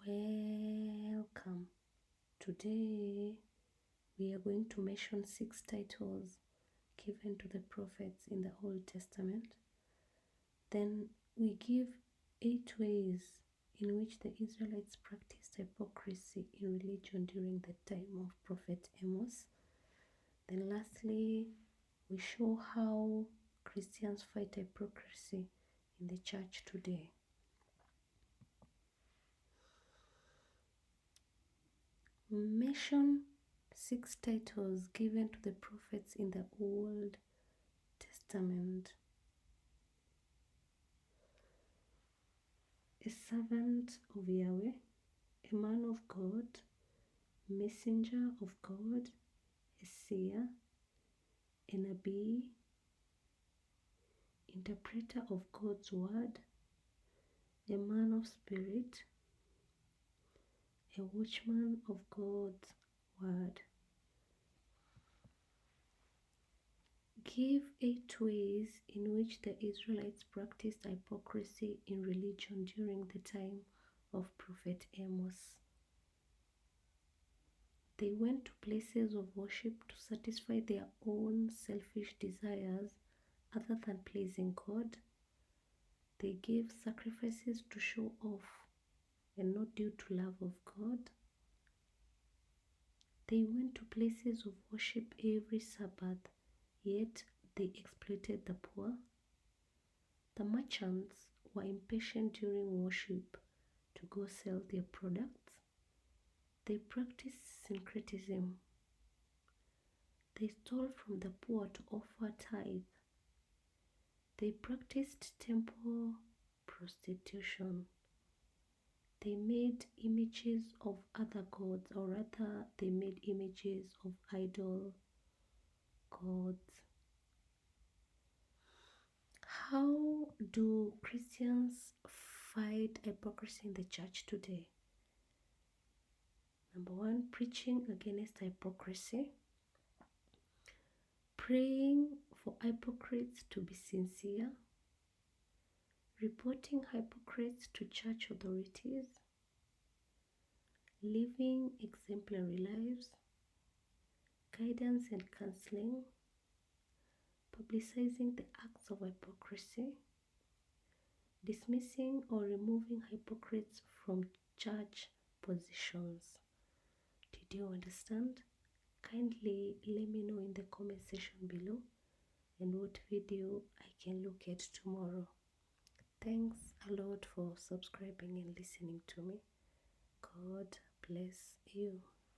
Welcome. Today we are going to mention 6 titles given to the prophets in the Old Testament. Then we give 8 ways in which the Israelites practiced hypocrisy in religion during the time of Prophet Amos. Then lastly, we show how Christians fight hypocrisy in the church today. Mention 6 titles given to the prophets in the Old Testament. A servant of Yahweh, a man of God, messenger of God, a seer, a nabi, interpreter of God's word, a man of spirit, a watchman of God's word. Give 8 ways in which the Israelites practiced hypocrisy in religion during the time of Prophet Amos. They went to places of worship to satisfy their own selfish desires other than pleasing God. They gave sacrifices to show off and not due to love of God. They went to places of worship every Sabbath, yet they exploited the poor. The merchants were impatient during worship to go sell their products. They practiced syncretism. They stole from the poor to offer tithe. They practiced temple prostitution. They made images of other gods, or rather, they made images of idol gods. How do Christians fight hypocrisy in the church today? Number 1, preaching against hypocrisy. Praying for hypocrites to be sincere. Reporting hypocrites to church authorities. Living exemplary lives. Guidance and counseling. Publicizing the acts of hypocrisy. Dismissing or removing hypocrites from church positions. Did you understand? Kindly let me know in the comment section below and what video I can look at tomorrow. Thanks a lot for subscribing and listening to me. God bless you.